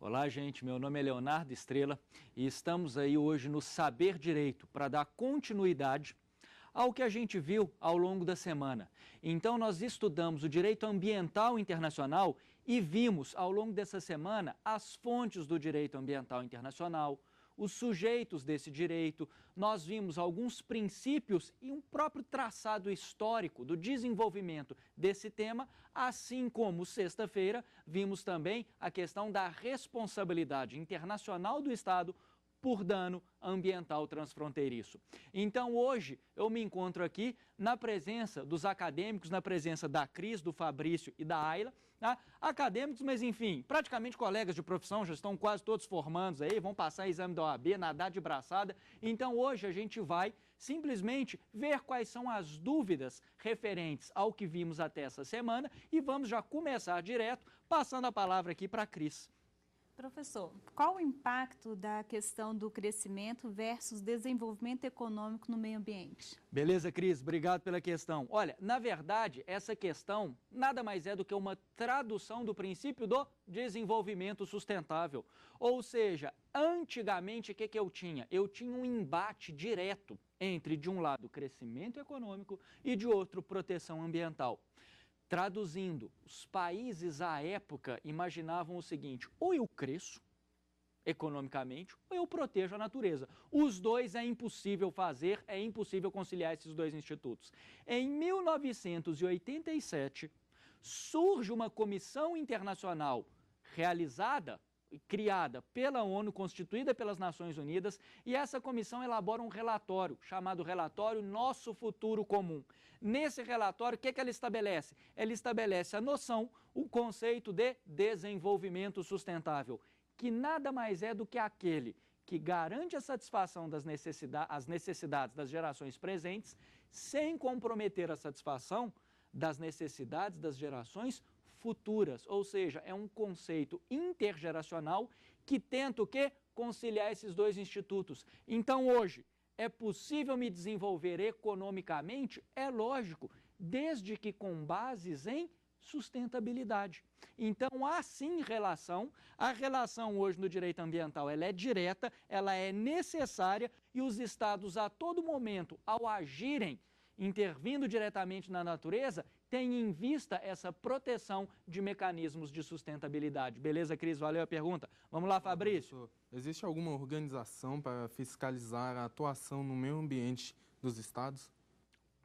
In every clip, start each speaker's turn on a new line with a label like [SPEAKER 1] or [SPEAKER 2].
[SPEAKER 1] Olá, gente. Meu nome é Leonardo Estrela e estamos aí hoje no Saber Direito para dar continuidade ao que a gente viu ao longo da semana. Então, nós estudamos o direito ambiental internacional e vimos ao longo dessa semana as fontes do direito ambiental internacional, os sujeitos desse direito, nós vimos alguns princípios e um próprio traçado histórico do desenvolvimento desse tema, assim como sexta-feira vimos também a questão da responsabilidade internacional do Estado por dano ambiental transfronteiriço. Então, hoje, eu me encontro aqui na presença dos acadêmicos, na presença da Cris, do Fabrício e da Ayla, tá? Acadêmicos, mas enfim, praticamente colegas de profissão, já estão quase todos formandos aí, vão passar exame da OAB, nadar de braçada. Então, hoje a gente vai simplesmente ver quais são as dúvidas referentes ao que vimos até essa semana e vamos já começar direto, passando a palavra aqui para a Cris.
[SPEAKER 2] Professor, qual o impacto da questão do crescimento versus desenvolvimento econômico no meio ambiente?
[SPEAKER 1] Beleza, Cris, obrigado pela questão. Olha, na verdade, essa questão nada mais é do que uma tradução do princípio do desenvolvimento sustentável. Ou seja, antigamente o que eu tinha? Eu tinha um embate direto entre, de um lado, crescimento econômico e, de outro, proteção ambiental. Traduzindo, os países à época imaginavam o seguinte: ou eu cresço economicamente, ou eu protejo a natureza. Os dois é impossível fazer, é impossível conciliar esses dois institutos. Em 1987, surge uma comissão internacional realizada, criada pela ONU, constituída pelas Nações Unidas, e essa comissão elabora um relatório, chamado Relatório Nosso Futuro Comum. Nesse relatório, o que ela estabelece? Ela estabelece a noção, o conceito de desenvolvimento sustentável, que nada mais é do que aquele que garante a satisfação das necessidades das gerações presentes, sem comprometer a satisfação das necessidades das gerações futuras, ou seja, é um conceito intergeracional que tenta o quê? Conciliar esses dois institutos. Então, hoje, é possível me desenvolver economicamente? É lógico, desde que com bases em sustentabilidade. Então, há sim relação. A relação hoje no direito ambiental ela é direta, ela é necessária e os estados a todo momento, ao agirem, intervindo diretamente na natureza, tem em vista essa proteção de mecanismos de sustentabilidade. Beleza, Cris? Valeu a pergunta. Vamos lá, Fabrício.
[SPEAKER 3] Existe alguma organização para fiscalizar a atuação no meio ambiente dos estados?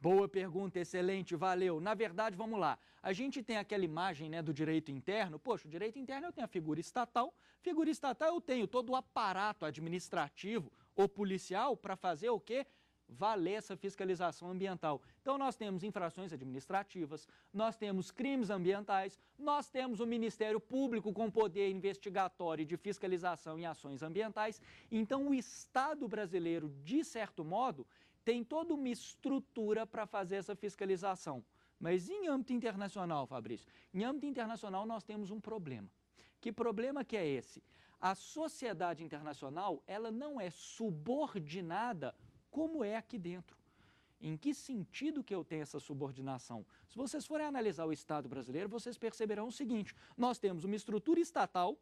[SPEAKER 1] Boa pergunta, excelente, valeu. Na verdade, vamos lá. A gente tem aquela imagem, né, do direito interno. Poxa, o direito interno eu tenho a figura estatal eu tenho todo o aparato administrativo ou policial para fazer o quê? Valer essa fiscalização ambiental. Então, nós temos infrações administrativas, nós temos crimes ambientais, nós temos o Ministério Público com poder investigatório de fiscalização em ações ambientais. Então, o Estado brasileiro, de certo modo, tem toda uma estrutura para fazer essa fiscalização. Mas em âmbito internacional, Fabrício, em âmbito internacional nós temos um problema. Que problema que é esse? A sociedade internacional, ela não é subordinada como é aqui dentro. Em que sentido que eu tenho essa subordinação? Se vocês forem analisar o Estado brasileiro, vocês perceberão o seguinte: nós temos uma estrutura estatal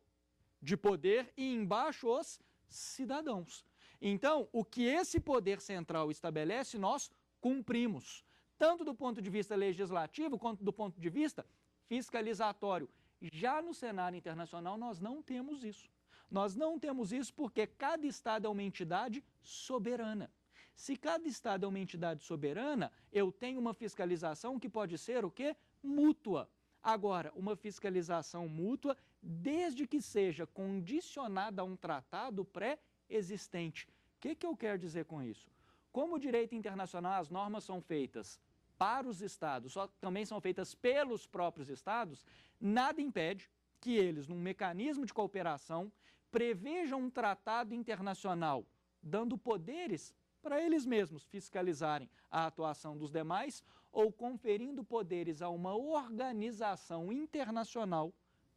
[SPEAKER 1] de poder e embaixo os cidadãos. Então, o que esse poder central estabelece, nós cumprimos, tanto do ponto de vista legislativo quanto do ponto de vista fiscalizatório. Já no cenário internacional, nós não temos isso. Nós não temos isso porque cada Estado é uma entidade soberana. Se cada Estado é uma entidade soberana, eu tenho uma fiscalização que pode ser o quê? Mútua. Agora, uma fiscalização mútua, desde que seja condicionada a um tratado pré-existente. O que eu quero dizer com isso? Como o direito internacional, as normas são feitas para os Estados, só também são feitas pelos próprios Estados, nada impede que eles, num mecanismo de cooperação, prevejam um tratado internacional, dando poderes para eles mesmos fiscalizarem a atuação dos demais ou conferindo poderes a uma organização internacional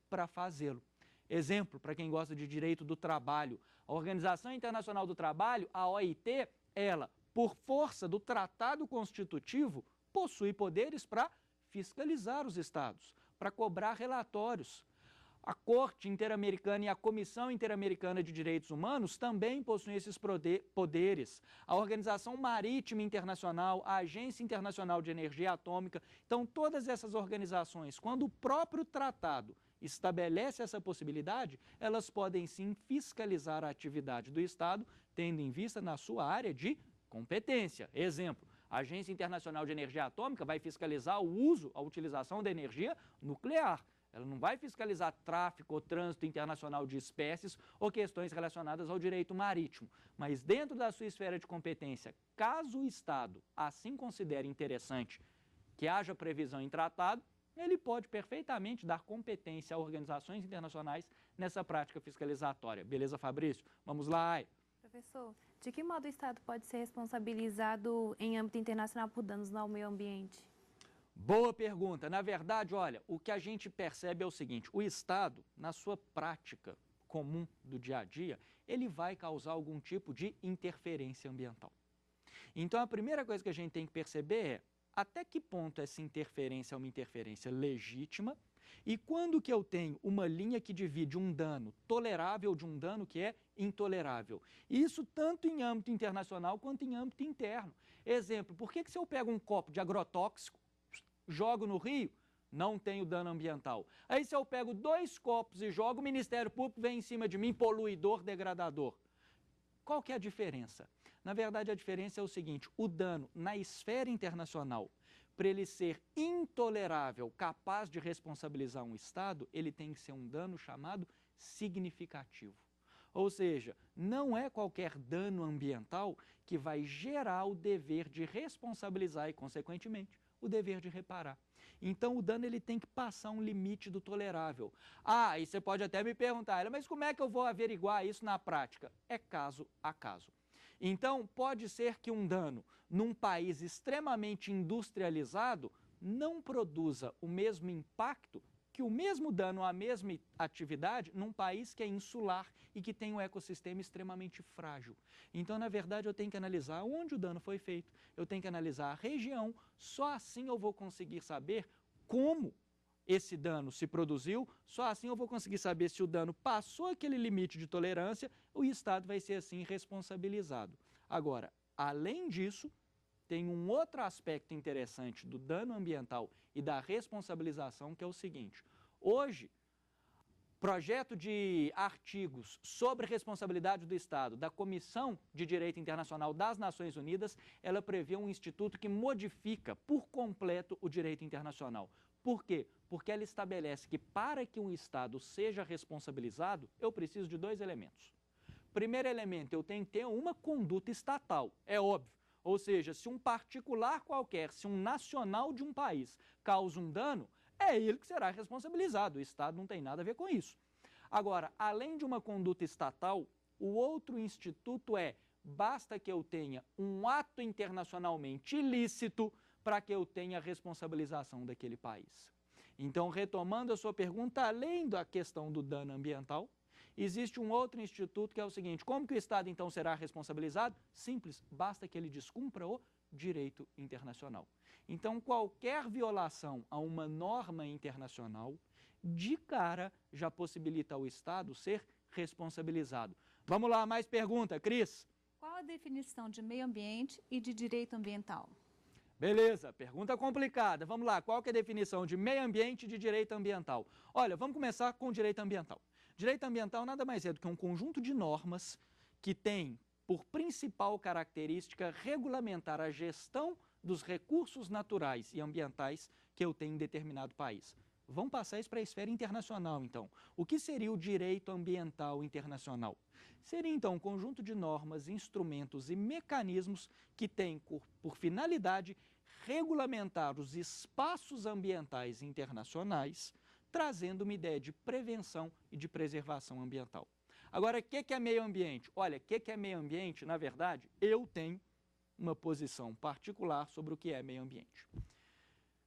[SPEAKER 1] para fazê-lo. Exemplo, para quem gosta de direito do trabalho, a Organização Internacional do Trabalho, a OIT, ela, por força do Tratado Constitutivo, possui poderes para fiscalizar os estados, para cobrar relatórios. A Corte Interamericana e a Comissão Interamericana de Direitos Humanos também possuem esses poderes. A Organização Marítima Internacional, a Agência Internacional de Energia Atômica. Então, todas essas organizações, quando o próprio tratado estabelece essa possibilidade, elas podem sim fiscalizar a atividade do Estado, tendo em vista na sua área de competência. Exemplo, a Agência Internacional de Energia Atômica vai fiscalizar o uso, a utilização da energia nuclear. Ela não vai fiscalizar tráfico ou trânsito internacional de espécies ou questões relacionadas ao direito marítimo. Mas dentro da sua esfera de competência, caso o Estado assim considere interessante que haja previsão em tratado, ele pode perfeitamente dar competência a organizações internacionais nessa prática fiscalizatória. Beleza, Fabrício? Vamos lá.
[SPEAKER 4] Professor, de que modo o Estado pode ser responsabilizado em âmbito internacional por danos ao meio ambiente?
[SPEAKER 1] Boa pergunta. Na verdade, olha, o que a gente percebe é o seguinte, o Estado, na sua prática comum do dia a dia, ele vai causar algum tipo de interferência ambiental. Então, a primeira coisa que a gente tem que perceber é até que ponto essa interferência é uma interferência legítima e quando que eu tenho uma linha que divide um dano tolerável de um dano que é intolerável. Isso tanto em âmbito internacional quanto em âmbito interno. Exemplo, por que se eu pego um copo de agrotóxico, jogo no rio, não tenho dano ambiental? Aí se eu pego 2 copos e jogo, o Ministério Público vem em cima de mim, poluidor, degradador. Qual que é a diferença? Na verdade, a diferença é o seguinte, o dano na esfera internacional, para ele ser intolerável, capaz de responsabilizar um Estado, ele tem que ser um dano chamado significativo. Ou seja, não é qualquer dano ambiental que vai gerar o dever de responsabilizar e, consequentemente, o dever de reparar. Então, o dano ele tem que passar um limite do tolerável. Ah, e você pode até me perguntar, mas como é que eu vou averiguar isso na prática? É caso a caso. Então, pode ser que um dano num país extremamente industrializado não produza o mesmo impacto que o mesmo dano à mesma atividade num país que é insular e que tem um ecossistema extremamente frágil. Então, na verdade, eu tenho que analisar onde o dano foi feito, eu tenho que analisar a região, só assim eu vou conseguir saber como esse dano se produziu, só assim eu vou conseguir saber se o dano passou aquele limite de tolerância, o Estado vai ser assim responsabilizado. Agora, além disso, tem um outro aspecto interessante do dano ambiental e da responsabilização, que é o seguinte. Hoje, projeto de artigos sobre responsabilidade do Estado da Comissão de Direito Internacional das Nações Unidas, ela prevê um instituto que modifica por completo o direito internacional. Por quê? Porque ela estabelece que para que um Estado seja responsabilizado, eu preciso de 2 elementos. Primeiro elemento, eu tenho que ter uma conduta estatal, é óbvio. Ou seja, se um particular qualquer, se um nacional de um país causa um dano, é ele que será responsabilizado, o Estado não tem nada a ver com isso. Agora, além de uma conduta estatal, o outro instituto basta que eu tenha um ato internacionalmente ilícito para que eu tenha a responsabilização daquele país. Então, retomando a sua pergunta, além da questão do dano ambiental, existe um outro instituto que é o seguinte, como que o Estado então será responsabilizado? Simples, basta que ele descumpra o direito internacional. Então, qualquer violação a uma norma internacional, de cara, já possibilita ao Estado ser responsabilizado. Vamos lá, mais pergunta, Cris?
[SPEAKER 2] Qual a definição de meio ambiente e de direito ambiental?
[SPEAKER 1] Beleza, pergunta complicada. Vamos lá, qual que é a definição de meio ambiente e de direito ambiental? Olha, vamos começar com o direito ambiental. Direito ambiental nada mais é do que um conjunto de normas que tem por principal característica regulamentar a gestão dos recursos naturais e ambientais que eu tenho em determinado país. Vamos passar isso para a esfera internacional, então. O que seria o direito ambiental internacional? Seria, então, um conjunto de normas, instrumentos e mecanismos que têm por finalidade regulamentar os espaços ambientais internacionais, trazendo uma ideia de prevenção e de preservação ambiental. Agora, o que é meio ambiente? Olha, o que é meio ambiente, na verdade, eu tenho uma posição particular sobre o que é meio ambiente.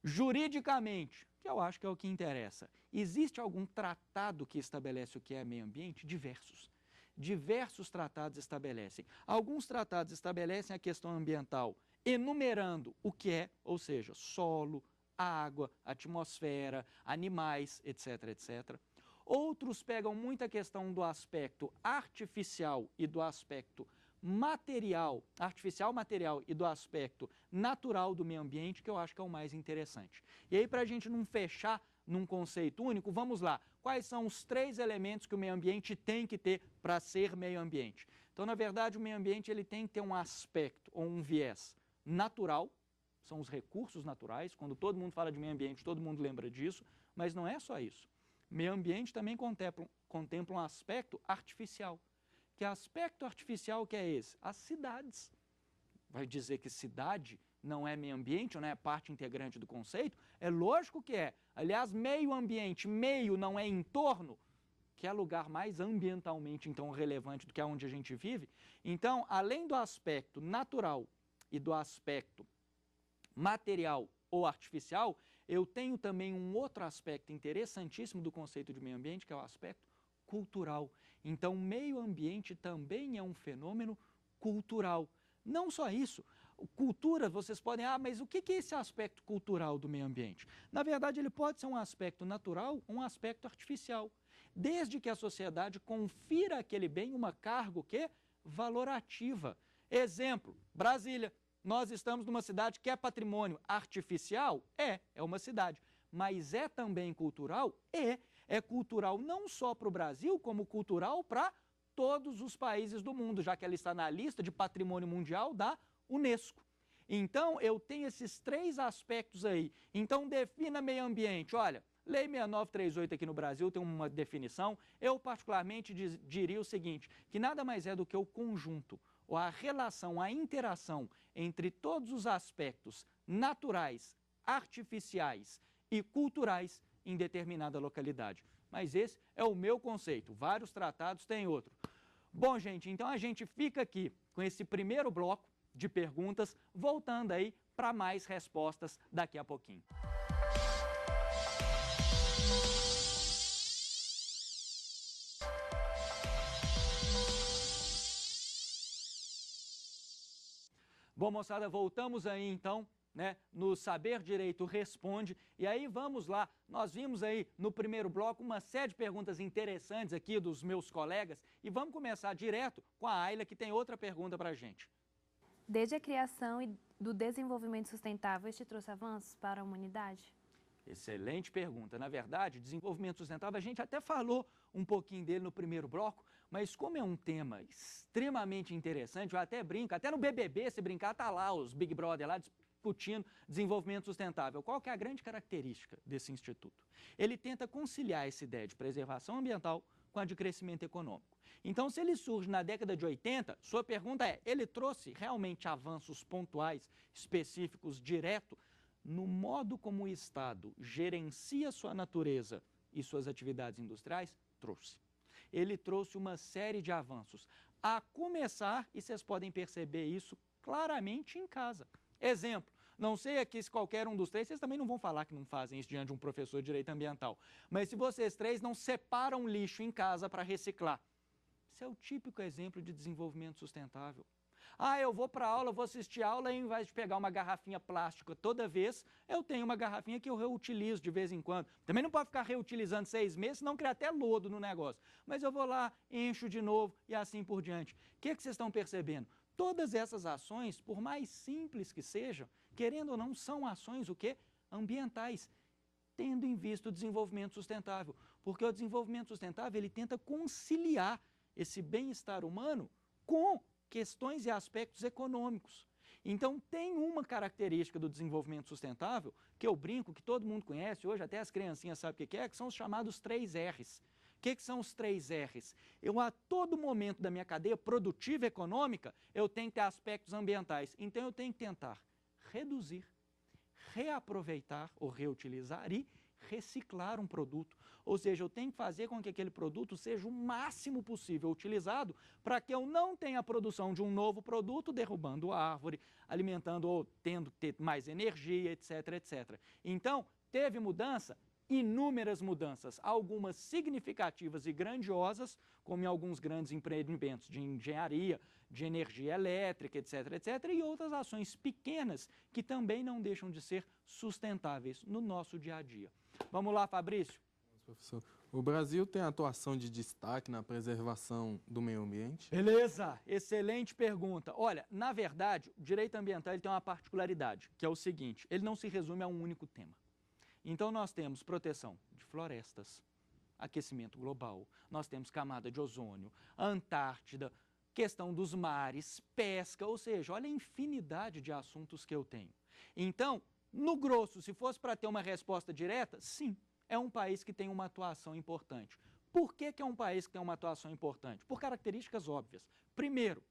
[SPEAKER 1] Juridicamente, que eu acho que é o que interessa, existe algum tratado que estabelece o que é meio ambiente? Diversos. Diversos tratados estabelecem. Alguns tratados estabelecem a questão ambiental enumerando o que é, ou seja, solo, água, atmosfera, animais, etc, etc. Outros pegam muita questão do aspecto artificial e do aspecto material, material e do aspecto natural do meio ambiente, que eu acho que é o mais interessante. E aí, para a gente não fechar num conceito único, vamos lá. Quais são os 3 elementos que o meio ambiente tem que ter para ser meio ambiente? Então, na verdade, o meio ambiente ele tem que ter um aspecto ou um viés natural, são os recursos naturais. Quando todo mundo fala de meio ambiente, todo mundo lembra disso, mas não é só isso. Meio ambiente também contempla um aspecto artificial. Que aspecto artificial que é esse? As cidades. Vai dizer que cidade não é meio ambiente, ou não é parte integrante do conceito? É lógico que é. Aliás, meio ambiente, meio não é entorno, que é lugar mais ambientalmente, então, relevante do que onde a gente vive. Então, além do aspecto natural e do aspecto material ou artificial, eu tenho também um outro aspecto interessantíssimo do conceito de meio ambiente, que é o aspecto cultural. Então, meio ambiente também é um fenômeno cultural. Não só isso, cultura, vocês podem, mas o que é esse aspecto cultural do meio ambiente? Na verdade, ele pode ser um aspecto natural ou um aspecto artificial, desde que a sociedade confira àquele bem uma carga valorativa. Exemplo, Brasília. Nós estamos numa cidade que é patrimônio artificial? É uma cidade. Mas é também cultural? É cultural não só para o Brasil, como cultural para todos os países do mundo, já que ela está na lista de patrimônio mundial da Unesco. Então, eu tenho esses 3 aspectos aí. Então, defina meio ambiente. Olha, Lei 6938 aqui no Brasil tem uma definição. Eu, particularmente, diria o seguinte, que nada mais é do que o conjunto, ou a relação, a interação entre todos os aspectos naturais, artificiais e culturais em determinada localidade. Mas esse é o meu conceito. Vários tratados têm outro. Bom, gente, então a gente fica aqui com esse primeiro bloco de perguntas, voltando aí para mais respostas daqui a pouquinho. Bom, moçada, voltamos aí então, né, no Saber Direito Responde, e aí vamos lá, nós vimos aí no primeiro bloco uma série de perguntas interessantes aqui dos meus colegas, e vamos começar direto com a Ayla, que tem outra pergunta para a gente.
[SPEAKER 4] Desde a criação e do desenvolvimento sustentável, este trouxe avanços para a humanidade?
[SPEAKER 1] Excelente pergunta. Na verdade, desenvolvimento sustentável, a gente até falou um pouquinho dele no primeiro bloco, mas como é um tema extremamente interessante, eu até brinco, até no BBB, se brincar, tá lá os Big Brother lá discutindo desenvolvimento sustentável. Qual que é a grande característica desse instituto? Ele tenta conciliar essa ideia de preservação ambiental com a de crescimento econômico. Então, se ele surge na década de 80, sua pergunta é, ele trouxe realmente avanços pontuais, específicos, direto, no modo como o Estado gerencia sua natureza e suas atividades industriais? Trouxe. Ele trouxe uma série de avanços, a começar, e vocês podem perceber isso claramente em casa. Exemplo, não sei aqui se qualquer um dos 3, vocês também não vão falar que não fazem isso diante de um professor de direito ambiental, mas se vocês 3 não separam lixo em casa para reciclar, isso é o típico exemplo de desenvolvimento sustentável. Eu vou para a aula, vou assistir a aula e ao invés de pegar uma garrafinha plástica toda vez, eu tenho uma garrafinha que eu reutilizo de vez em quando. Também não pode ficar reutilizando 6 meses, senão cria até lodo no negócio. Mas eu vou lá, encho de novo e assim por diante. O que vocês estão percebendo? Todas essas ações, por mais simples que sejam, querendo ou não, são ações ambientais, tendo em vista o desenvolvimento sustentável. Porque o desenvolvimento sustentável, ele tenta conciliar esse bem-estar humano com questões e aspectos econômicos. Então, tem uma característica do desenvolvimento sustentável, que eu brinco, que todo mundo conhece, hoje até as criancinhas sabem o que é, que são os chamados 3 R's. O que são os 3 R's? Eu, a todo momento da minha cadeia produtiva econômica, eu tenho que ter aspectos ambientais. Então, eu tenho que tentar reduzir, reaproveitar ou reutilizar e reciclar um produto. Ou seja, eu tenho que fazer com que aquele produto seja o máximo possível utilizado para que eu não tenha a produção de um novo produto derrubando a árvore, alimentando ou tendo mais energia, etc, etc. Então, teve mudança? Inúmeras mudanças, algumas significativas e grandiosas, como em alguns grandes empreendimentos de engenharia, de energia elétrica, etc, etc, e outras ações pequenas que também não deixam de ser sustentáveis no nosso dia a dia. Vamos lá, Fabrício.
[SPEAKER 3] Professor, O Brasil tem atuação de destaque na preservação do meio ambiente?
[SPEAKER 1] Beleza, excelente pergunta. Olha, na verdade, o direito ambiental ele tem uma particularidade, que é o seguinte, ele não se resume a um único tema. Então nós temos proteção de florestas, aquecimento global, nós temos camada de ozônio, Antártida, questão dos mares, pesca, ou seja, olha a infinidade de assuntos que eu tenho. Então, no grosso, se fosse para ter uma resposta direta, sim, é um país que tem uma atuação importante. Por que é um país que tem uma atuação importante? Por características óbvias. Primeiro,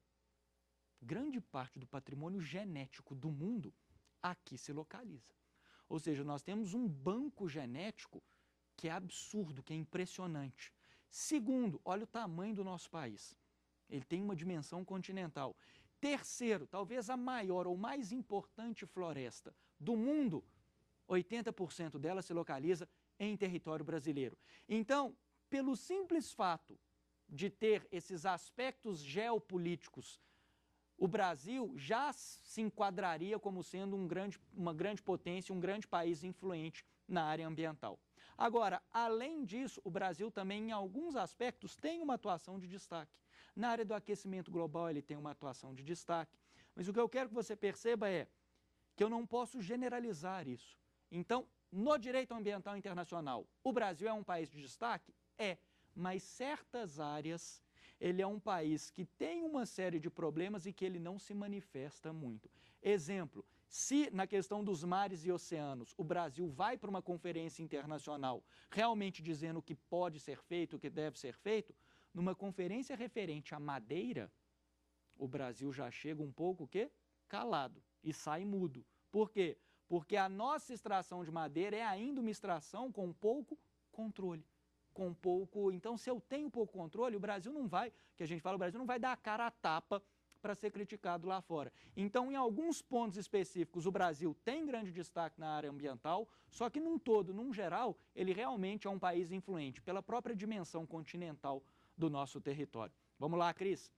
[SPEAKER 1] grande parte do patrimônio genético do mundo aqui se localiza. Ou seja, nós temos um banco genético que é absurdo, que é impressionante. Segundo, olha o tamanho do nosso país. Ele tem uma dimensão continental. Terceiro, talvez a maior ou mais importante floresta do mundo, 80% dela se localiza em território brasileiro. Então, pelo simples fato de ter esses aspectos geopolíticos, o Brasil já se enquadraria como sendo uma grande potência, um grande país influente na área ambiental. Agora, além disso, o Brasil também, em alguns aspectos, tem uma atuação de destaque. Na área do aquecimento global, ele tem uma atuação de destaque. Mas o que eu quero que você perceba é que eu não posso generalizar isso. Então, no direito ambiental internacional, o Brasil é um país de destaque? É, mas certas áreas, ele é um país que tem uma série de problemas e que ele não se manifesta muito. Exemplo, se na questão dos mares e oceanos o Brasil vai para uma conferência internacional realmente dizendo o que pode ser feito, o que deve ser feito, numa conferência referente à madeira, o Brasil já chega um pouco calado e sai mudo. Por quê? Porque a nossa extração de madeira é ainda uma extração com pouco controle. Então, se eu tenho pouco controle, o Brasil não vai, que a gente fala, o Brasil não vai dar a cara a tapa para ser criticado lá fora. Então, em alguns pontos específicos, o Brasil tem grande destaque na área ambiental, só que num todo, num geral, ele realmente é um país influente pela própria dimensão continental do nosso território. Vamos lá, Cris.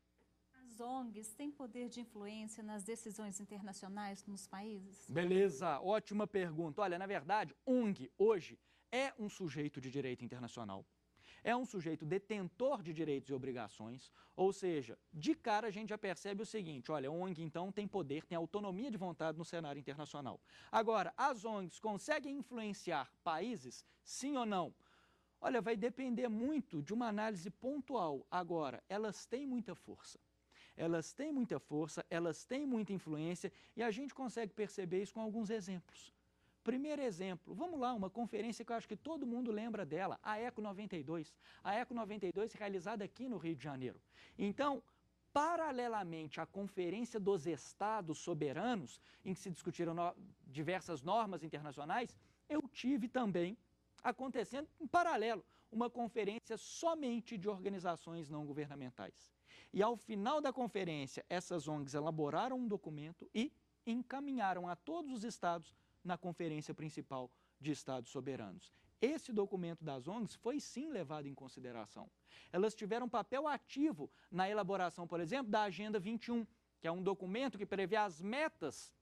[SPEAKER 2] As ONGs têm poder de influência nas decisões internacionais nos países?
[SPEAKER 1] Beleza, ótima pergunta. Olha, na verdade, ONG hoje é um sujeito de direito internacional, é um sujeito detentor de direitos e obrigações, ou seja, de cara a gente já percebe o seguinte, olha, a ONG então tem poder, tem autonomia de vontade no cenário internacional. Agora, as ONGs conseguem influenciar países, sim ou não? Olha, vai depender muito de uma análise pontual. Agora, elas têm muita força. Elas têm muita força, elas têm muita influência e a gente consegue perceber isso com alguns exemplos. Primeiro exemplo, vamos lá, uma conferência que eu acho que todo mundo lembra dela, a ECO 92. A ECO 92 realizada aqui no Rio de Janeiro. Então, paralelamente à Conferência dos Estados Soberanos, em que se discutiram diversas normas internacionais, eu tive também, acontecendo em paralelo, uma conferência somente de organizações não governamentais. E ao final da conferência, essas ONGs elaboraram um documento e encaminharam a todos os estados na Conferência Principal de Estados Soberanos. Esse documento das ONGs foi sim levado em consideração. Elas tiveram um papel ativo na elaboração, por exemplo, da Agenda 21, que é um documento que prevê as metas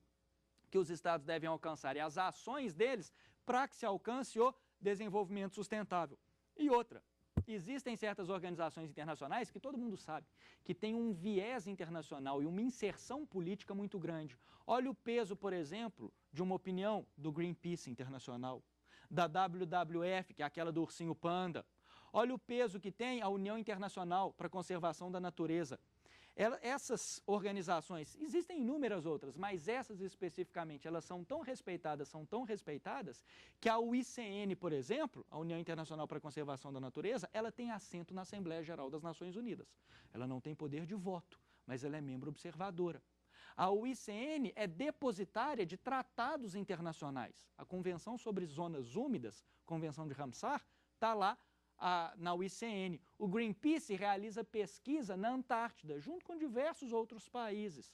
[SPEAKER 1] que os estados devem alcançar e as ações deles para que se alcance o desenvolvimento sustentável. E outra, existem certas organizações internacionais que todo mundo sabe que tem um viés internacional e uma inserção política muito grande. Olha o peso, por exemplo, de uma opinião do Greenpeace Internacional, da WWF, que é aquela do ursinho panda. Olha o peso que tem a União Internacional para a Conservação da Natureza. Essas organizações, existem inúmeras outras, mas essas especificamente, elas são tão respeitadas, que a UICN, por exemplo, a União Internacional para a Conservação da Natureza, ela tem assento na Assembleia Geral das Nações Unidas. Ela não tem poder de voto, mas ela é membro observadora. A UICN é depositária de tratados internacionais. A Convenção sobre Zonas Úmidas, Convenção de Ramsar, está lá na UICN. O Greenpeace realiza pesquisa na Antártida, junto com diversos outros países.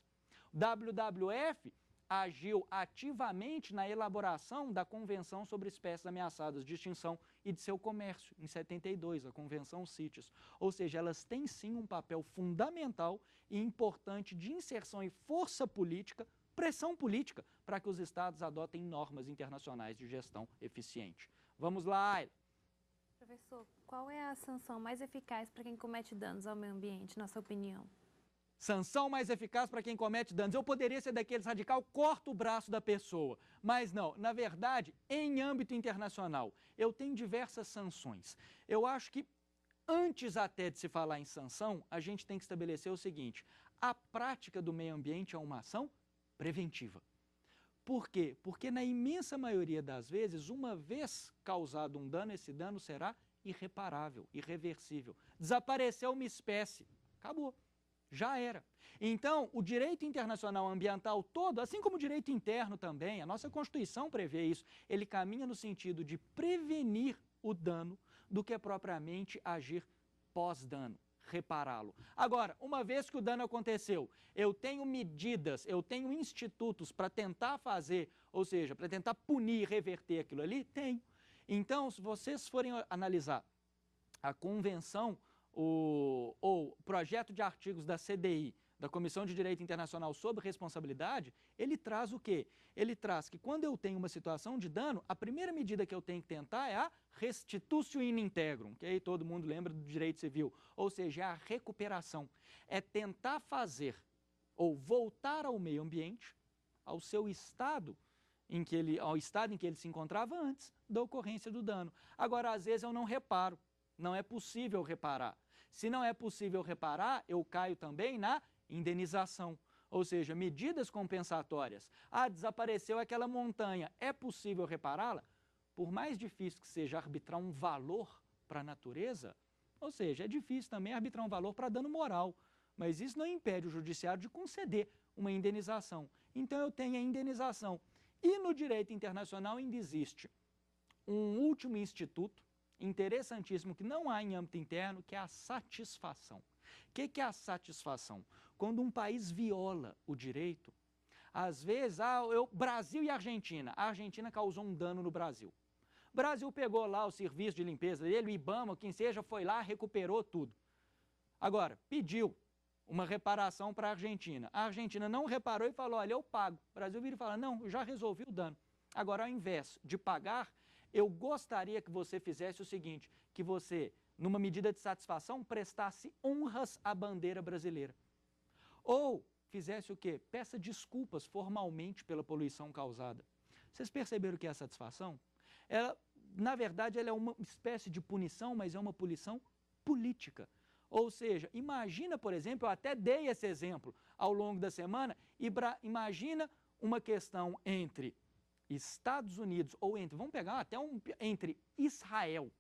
[SPEAKER 1] O WWF agiu ativamente na elaboração da Convenção sobre Espécies Ameaçadas de Extinção e de seu comércio, em 72, a Convenção CITES. Ou seja, elas têm sim um papel fundamental e importante de inserção e força política, pressão política, para que os estados adotem normas internacionais de gestão eficiente. Vamos lá, Ayla.
[SPEAKER 4] Professor, qual é a sanção mais eficaz para quem comete danos ao meio ambiente, na sua opinião?
[SPEAKER 1] Sanção mais eficaz para quem comete danos. Eu poderia ser daqueles radical, corta o braço da pessoa. Mas não, na verdade, em âmbito internacional, eu tenho diversas sanções. Eu acho que antes até de se falar em sanção, a gente tem que estabelecer o seguinte: a prática do meio ambiente é uma ação preventiva. Por quê? Porque na imensa maioria das vezes, uma vez causado um dano, esse dano será irreparável, irreversível. Desapareceu uma espécie, acabou, já era. Então, o direito internacional ambiental todo, assim como o direito interno também, a nossa Constituição prevê isso, ele caminha no sentido de prevenir o dano do que propriamente agir pós-dano, repará-lo. Agora, uma vez que o dano aconteceu, eu tenho medidas, eu tenho institutos para tentar fazer, ou seja, para tentar punir, reverter aquilo ali? Tenho. Então, se vocês forem analisar a convenção, o projeto de artigos da CDI, da Comissão de Direito Internacional sobre Responsabilidade, ele traz o quê? Ele traz que quando eu tenho uma situação de dano, a primeira medida que eu tenho que tentar é a restitutio in integrum, que aí todo mundo lembra do direito civil, ou seja, a recuperação. É tentar fazer ou voltar ao meio ambiente, ao seu estado, ao estado em que ele se encontrava antes da ocorrência do dano. Agora, às vezes eu não reparo, não é possível reparar. Se não é possível reparar, eu caio também na indenização, ou seja, medidas compensatórias. Ah, desapareceu aquela montanha, é possível repará-la? Por mais difícil que seja arbitrar um valor para a natureza, ou seja, é difícil também arbitrar um valor para dano moral, mas isso não impede o judiciário de conceder uma indenização. Então eu tenho a indenização. E no direito internacional ainda existe um último instituto interessantíssimo que não há em âmbito interno, que é a satisfação. O que é a satisfação? Quando um país viola o direito, às vezes, Brasil e Argentina. A Argentina causou um dano no Brasil. O Brasil pegou lá o serviço de limpeza dele, o IBAMA, quem seja, foi lá, recuperou tudo. Agora, pediu uma reparação para a Argentina. A Argentina não reparou e falou, olha, eu pago. O Brasil vira e fala, não, eu já resolvi o dano. Agora, ao invés de pagar, eu gostaria que você fizesse o seguinte, que você, numa medida de satisfação, prestasse honras à bandeira brasileira. Ou fizesse o quê? Peça desculpas formalmente pela poluição causada. Vocês perceberam o que é a satisfação? Ela, na verdade, ela é uma espécie de punição, mas é uma punição política. Ou seja, imagina, por exemplo, eu até dei esse exemplo ao longo da semana, imagina uma questão entre Estados Unidos, ou vamos pegar até entre Israel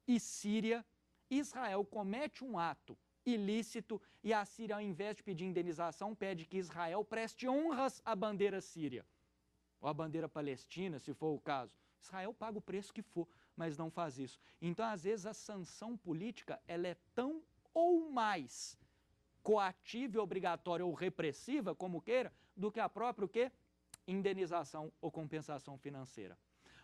[SPEAKER 1] e Síria. Israel comete um ato ilícito e a Síria, ao invés de pedir indenização, pede que Israel preste honras à bandeira síria, ou à bandeira palestina, se for o caso. Israel paga o preço que for, mas não faz isso. Então, às vezes, a sanção política ela é tão ou mais coativa e obrigatória ou repressiva, como queira, do que a própria o quê? Indenização ou compensação financeira.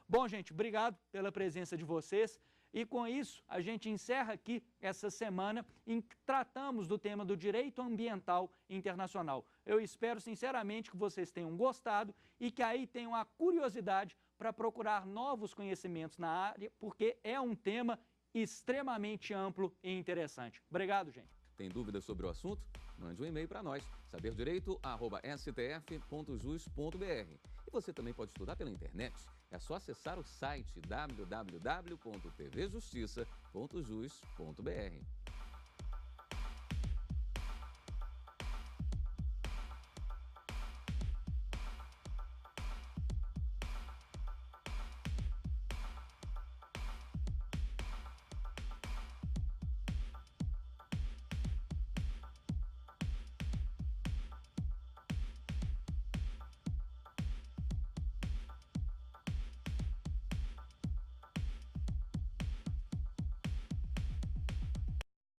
[SPEAKER 1] Bom, gente, obrigado pela presença de vocês. E com isso, a gente encerra aqui essa semana em que tratamos do tema do direito ambiental internacional. Eu espero sinceramente que vocês tenham gostado e que aí tenham a curiosidade para procurar novos conhecimentos na área, porque é um tema extremamente amplo e interessante. Obrigado, gente.
[SPEAKER 5] Tem dúvidas sobre o assunto? Mande um e-mail para nós, saberdireito@stf.jus.br. E você também pode estudar pela internet. É só acessar o site www.tvjustiça.jus.br.